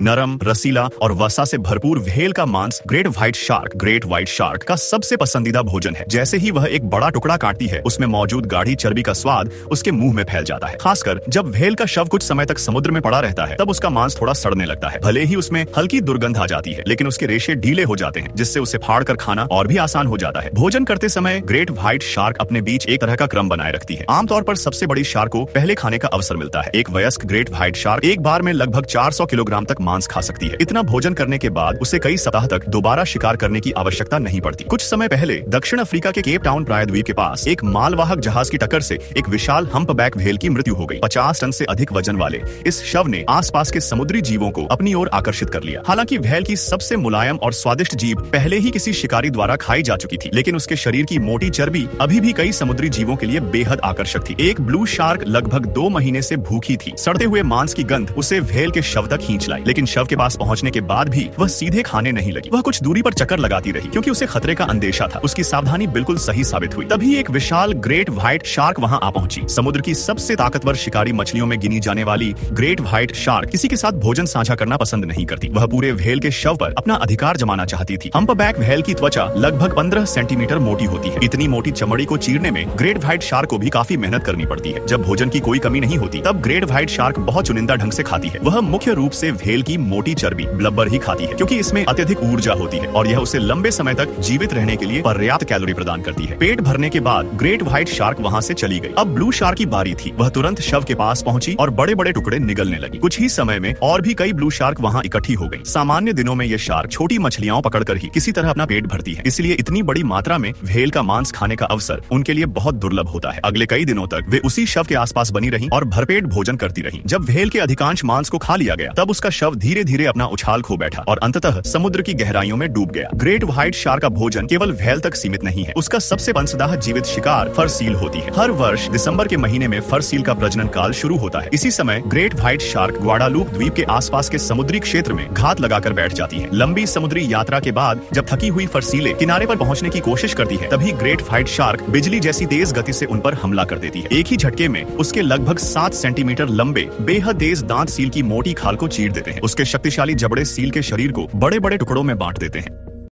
नरम, रसीला और वसा से भरपूर व्हेल का मांस ग्रेट व्हाइट शार्क का सबसे पसंदीदा भोजन है। जैसे ही वह एक बड़ा टुकड़ा काटती है, उसमें मौजूद गाढ़ी चर्बी का स्वाद उसके मुंह में फैल जाता है। खासकर जब व्हेल का शव कुछ समय तक समुद्र में पड़ा रहता है, तब उसका मांस थोड़ा सड़ने लगता है। भले ही उसमें हल्की दुर्गंध आ जाती है, लेकिन उसके रेशे ढीले हो जाते हैं, जिससे उसे फाड़ कर खाना और भी आसान हो जाता है। भोजन करते समय ग्रेट व्हाइट शार्क अपने बीच एक तरह का क्रम बनाए रखती है। आमतौर पर सबसे बड़ी शार्क को पहले खाने का अवसर मिलता है। एक वयस्क ग्रेट व्हाइट शार्क एक बार में लगभग 400 किलोग्राम तक मांस खा सकती है। इतना भोजन करने के बाद उसे कई सप्ताह तक दोबारा शिकार करने की आवश्यकता नहीं पड़ती। कुछ समय पहले दक्षिण अफ्रीका के केप टाउन प्रायद्वीप के पास एक मालवाहक जहाज की टक्कर से एक विशाल हम्पबैक व्हेल की मृत्यु हो गई। 50 टन से अधिक वजन वाले इस शव ने आसपास के समुद्री जीवों को अपनी ओर आकर्षित कर लिया। हालांकि व्हेल की सबसे मुलायम और स्वादिष्ट जीभ पहले ही किसी शिकारी द्वारा खाई जा चुकी थी, लेकिन उसके शरीर की मोटी चर्बी अभी भी कई समुद्री जीवों के लिए बेहद आकर्षक थी। एक ब्लू शार्क लगभग 2 महीने से भूखी थी। सड़ते हुए मांस की गंध उसे व्हेल के शव तक खींच लाई, लेकिन शव के पास पहुंचने के बाद भी वह सीधे खाने नहीं लगी। वह कुछ दूरी पर चक्कर लगाती रही, क्योंकि उसे खतरे का अंदेशा था। उसकी सावधानी बिल्कुल सही साबित हुई। तभी एक विशाल ग्रेट व्हाइट शार्क वहां आ पहुंची। समुद्र की सबसे ताकतवर शिकारी मछलियों में गिनी जाने वाली ग्रेट व्हाइट शार्क किसी के साथ भोजन साझा करना पसंद नहीं करती। वह पूरे व्हेल के शव पर अपना अधिकार जमाना चाहती थी। हम्पबैक व्हेल की त्वचा लगभग 15 सेंटीमीटर मोटी होती है। इतनी मोटी चमड़ी को चीरने में ग्रेट व्हाइट शार्क को भी काफी मेहनत करनी पड़ती है। जब भोजन की कोई कमी नहीं होती, तब ग्रेट व्हाइट शार्क बहुत चुनिंदा ढंग से खाती है। वह मुख्य रूप से व्हेल की मोटी चर्बी ब्लब्बर ही खाती है, क्योंकि इसमें अत्यधिक ऊर्जा होती है और यह उसे लंबे समय तक जीवित रहने के लिए पर्याप्त कैलोरी प्रदान करती है। पेट भरने के बाद ग्रेट व्हाइट शार्क वहां से चली गई। अब ब्लू शार्क की बारी थी। वह तुरंत शव के पास पहुंची और बड़े बड़े टुकड़े निगलने लगी। कुछ ही समय में और भी कई ब्लू शार्क वहां इकट्ठी हो गई। सामान्य दिनों में ये शार्क छोटी मछलियां पकड़कर ही किसी तरह अपना पेट भरती है, इसलिए इतनी बड़ी मात्रा में व्हेल का मांस खाने का अवसर उनके लिए बहुत दुर्लभ होता है। अगले कई दिनों तक वे उसी शव के आसपास बनी रही और भरपेट भोजन करती रही। जब व्हेल के अधिकांश मांस को खा लिया गया, तब उसका शव धीरे धीरे अपना उछाल खो बैठा और अंततः समुद्र की गहराइयों में डूब गया। ग्रेट व्हाइट शार्क का भोजन केवल व्हेल तक सीमित नहीं है। उसका सबसे वंशदाह जीवित शिकार फर सील होती है। हर वर्ष दिसंबर के महीने में फर सील का प्रजनन काल शुरू होता है। इसी समय ग्रेट व्हाइट शार्क ग्वाडालूप द्वीप के आसपास के समुद्री क्षेत्र में घात लगाकर बैठ जाती है। लंबी समुद्री यात्रा के बाद जब थकी हुई फरसीले किनारे पर पहुंचने की कोशिश करती है, तभी ग्रेट व्हाइट शार्क बिजली जैसी तेज गति से उन पर हमला कर देती है। एक ही झटके में उसके लगभग 7 सेंटीमीटर लंबे बेहद तेज दांत सील की मोटी खाल को चीर देते हैं। उसके शक्तिशाली जबड़े सील के शरीर को बड़े बड़े टुकड़ों में बांट देते हैं।